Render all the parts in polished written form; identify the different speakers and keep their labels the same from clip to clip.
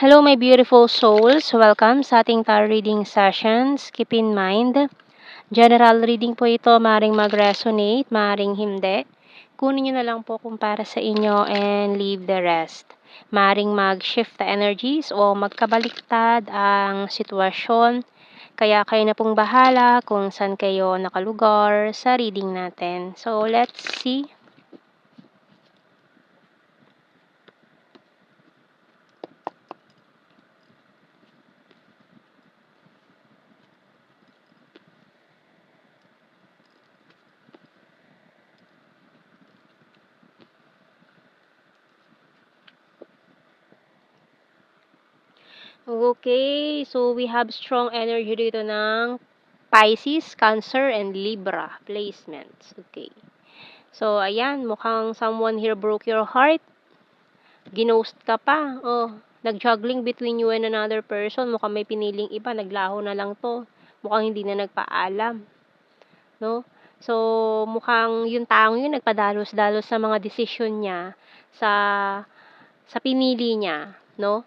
Speaker 1: Hello, my beautiful souls. Welcome sa ating tarot reading sessions. Keep in mind, general reading po ito. Maring mag-resonate, maring hindi. Kunin nyo na lang po kung para sa inyo and leave the rest. Maring mag-shift the energies o magkabaliktad ang sitwasyon. Kaya kayo na pong bahala kung saan kayo nakalugar sa reading natin. So, let's see. Okay, so we have strong energy dito ng Pisces, Cancer, and Libra placements. Okay. So, ayan, mukhang someone here broke your heart. Ginost ka pa. Oh, nag-juggling between you and another person. Mukhang may piniling iba. Naglaho na lang to. Mukhang hindi na nagpaalam. No? So, mukhang yung taong yun nagpadalos-dalos sa mga desisyon niya sa pinili niya, no?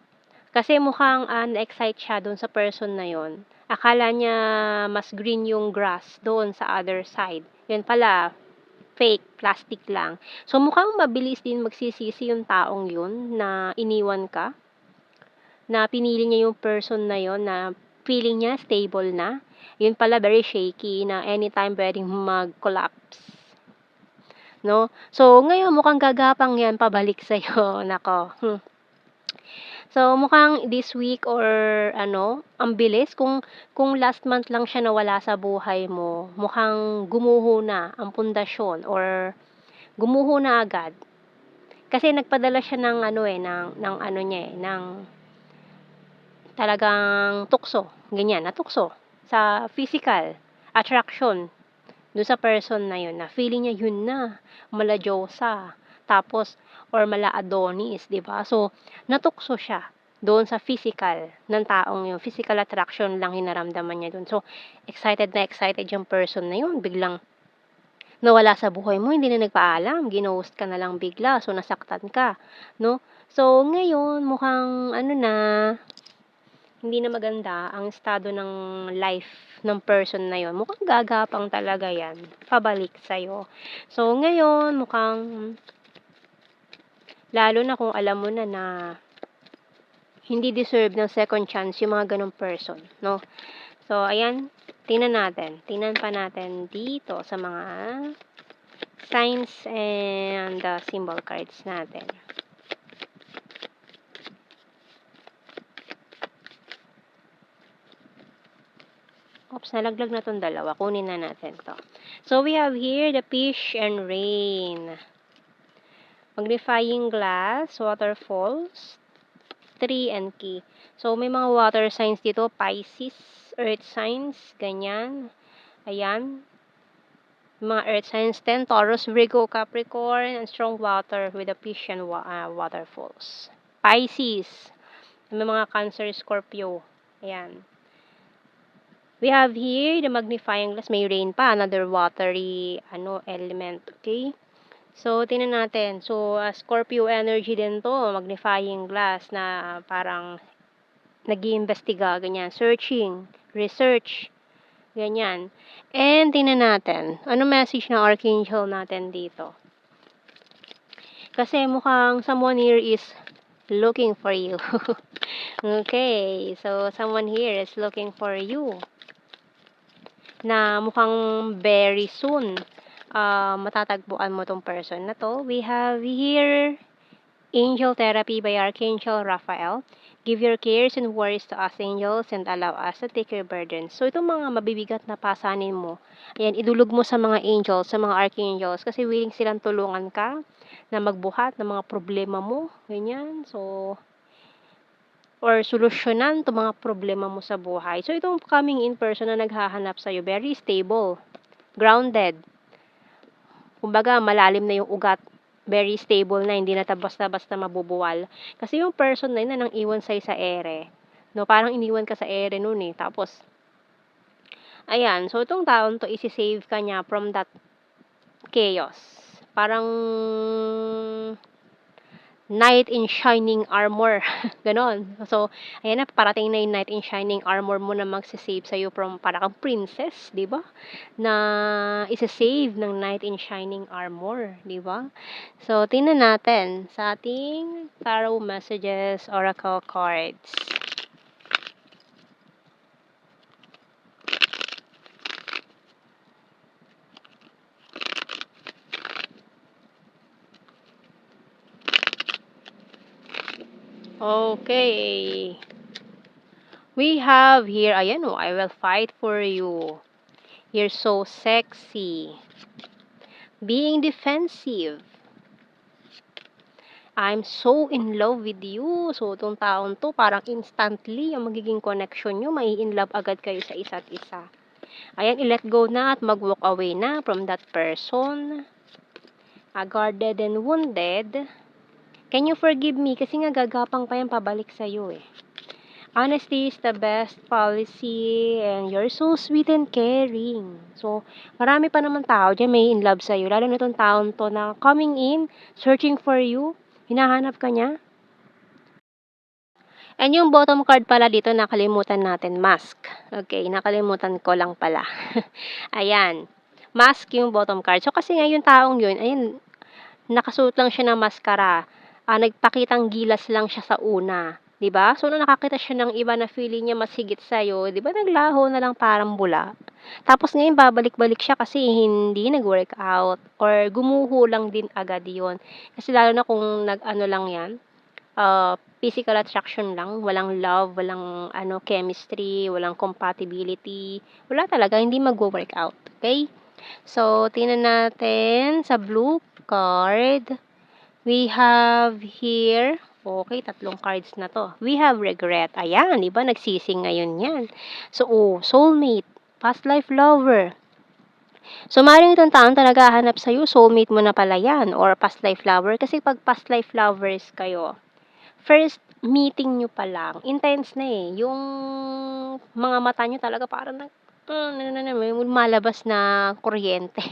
Speaker 1: Kasi mukhang na-excite siya doon sa person na yon. Akala niya mas green yung grass doon sa other side. Yun pala, fake, plastic lang. So mukhang mabilis din magsisisi yung taong yun na iniwan ka. Na pinili niya yung person na yon na feeling niya stable na. Yun pala very shaky na anytime pwedeng mag-collapse. No? So ngayon mukhang gagapang yan pabalik sa'yo. Nako. So, mukhang this week or ang bilis. Kung last month lang siya nawala sa buhay mo, mukhang gumuho na ang pundasyon or gumuho na agad. Kasi nagpadala siya ng talagang tukso, ganyan, natukso sa physical attraction doon sa person na yun, na feeling niya yun na, mala Diyosa, tapos, or mala Adonis, di ba? So, natukso siya doon sa physical ng taong yun. Physical attraction lang hinaramdaman niya doon. So, excited na excited yung person na yun. Biglang nawala sa buhay mo, hindi na nagpaalam, ginost ka na lang bigla, so nasaktan ka, no? So, ngayon, mukhang hindi na maganda ang estado ng life ng person na yon. Mukhang gagapang talaga yan. Pabalik sa'yo. So, ngayon, mukhang lalo na kung alam mo na hindi deserve ng second chance yung mga ganong person, no? So, ayan, tingnan natin. Tingnan pa natin dito sa mga signs and symbol cards natin. Oops, nalaglag na tong dalawa. Kunin na natin to. So, we have here the fish and rain. Magnifying glass, waterfalls, tree, and key. So, may mga water signs dito. Pisces, earth signs, ganyan. Ayan. Mga earth signs din. Taurus, Virgo, Capricorn, and strong water with the fish and waterfalls. Pisces. May mga Cancer, Scorpio. Ayan. We have here the magnifying glass. May rain pa. Another watery element. Okay? So, tingnan natin. So, Scorpio energy din to. Magnifying glass na parang nag-iimbestiga. Ganyan. Searching. Research. Ganyan. And, tingnan natin. Ano message ng Archangel natin dito? Kasi mukhang someone here is looking for you. Okay. So, someone here is looking for you. Na mukhang very soon matatagpuan mo tong person na to. We have here Angel Therapy by Archangel Raphael. Give your cares and worries to us angels and allow us to take your burdens. So itong mga mabibigat na pasanin mo, ayan, idulog mo sa mga angels, sa mga archangels kasi willing silang tulungan ka na magbuhat ng mga problema mo. Ganyan. So, or solusyonan itong mga problema mo sa buhay. So, itong coming in person na naghahanap sa'yo, very stable, grounded. Kumbaga, malalim na yung ugat, very stable na, hindi na basta-basta mabubuwal. Kasi yung person na yun na nang iwan sa'yo sa ere. No, parang iniwan ka sa ere nun eh. Tapos, ayan, so itong taon to, isi-save ka niya from that chaos. Parang knight in shining armor. Ganon. So, ayan na, parating na yung knight in shining armor mo na magsisave sa'yo from para kang princess, di ba? Na isa-save ng knight in shining armor, di ba? So, tingnan natin sa ating tarot messages, oracle cards. Okay. We have here, ayan o, I will fight for you. You're so sexy. Being defensive. I'm so in love with you. So, itong taon to, parang instantly, ang magiging connection nyo, mai-in love agad kayo sa isa't isa. Ayan, i-let go na at mag-walk away na from that person. Guarded and wounded. Can you forgive me? Kasi nga gagapang pa yan pabalik sa'yo eh. Honesty is the best policy and you're so sweet and caring. So, marami pa naman tao dyan may in love sa'yo. Lalo na itong taon to na coming in, searching for you, hinahanap ka niya. And yung bottom card pala dito, nakalimutan natin, mask. Okay, nakalimutan ko lang pala. Ayan, mask yung bottom card. So, kasi nga yung taong yun, ayun, nakasuot lang siya ng maskara. Nagpakitang gilas lang siya sa una, 'di ba? So nung nakakita siya ng iba na feeling niya mas higit sa'yo, 'di ba naglaho na lang parang bula. Tapos ngayon babalik-balik siya kasi hindi nag-work out or gumuho lang din agad 'yon. Kasi lalo na kung nag-ano lang 'yan, physical attraction lang, walang love, walang chemistry, walang compatibility, wala talaga, hindi magwo-work out, okay? So tingnan natin sa blue card. We have here, okay, 3 cards na to. We have regret. Ayan, di ba nagsising ngayon yan. So, soulmate, past life lover. So, maaaring itong taon talaga hahanap sa'yo, soulmate mo na pala yan, or past life lover. Kasi pag past life lovers kayo, first meeting nyo pa lang, intense na eh. Yung mga mata nyo talaga parang may lumalabas na kuryente.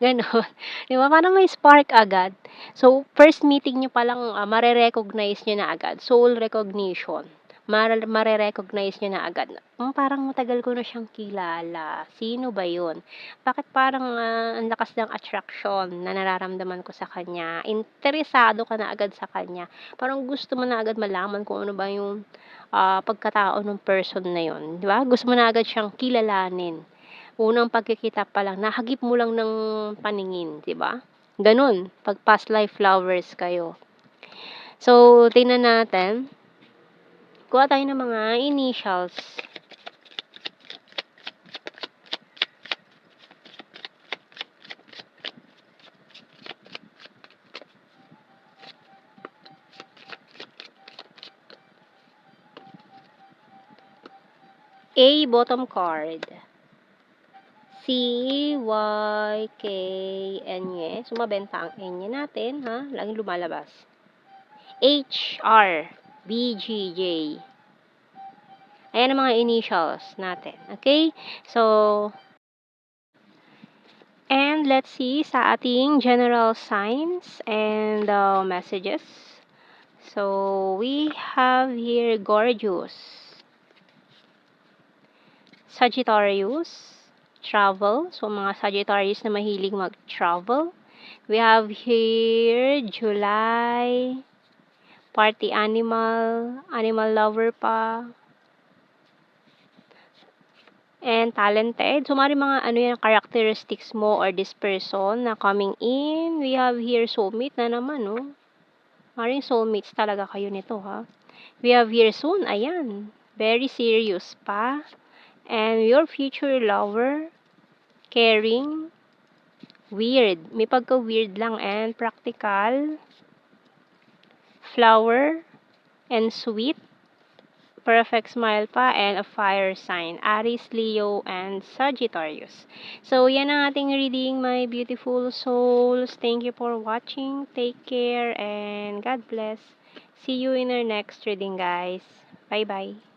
Speaker 1: Gano'n. 'Di ba, parang may spark agad. So, first meeting niyo pa lang, mare-recognize niyo na agad, soul recognition. Mare-recognize niyo na agad na, parang matagal ko na siyang kilala, sino ba 'yun? Bakit parang, ang lakas ng attraction na nararamdaman ko sa kanya, interesado ka na agad sa kanya, parang gusto mo na agad malaman kung ano ba yung, pagkatao nung person na 'yun, 'di ba? Gusto mo na agad siyang kilalanin. Unang pagkikita pa lang nahagip mo lang ng paningin, 'di ba? Gano'n 'pag past life flowers kayo. So, tingnan natin. Kuha tayo ng mga initials. A, bottom card. C, Y, K, N, sumabenta ang N natin, ha? Laging lumalabas. H, R, B, G, J. Ayan ang mga initials natin. Okay? So, and let's see sa ating general signs and messages. So, we have here gorgeous. Sagittarius, travel. So, mga Sagittarius na mahilig mag-travel. We have here July, party animal, animal lover pa, and talented. So, mga yan, characteristics mo or this person na coming in. We have here soulmate na naman, no? Maring soulmates talaga kayo nito, ha? We have here soon, ayan. Very serious pa. And your future lover, caring, weird. May pagka-weird lang and practical, flower, and sweet. Perfect smile pa, and a fire sign. Aries, Leo, and Sagittarius. So, yan ang ating reading, my beautiful souls. Thank you for watching. Take care, and God bless. See you in our next reading, guys. Bye-bye.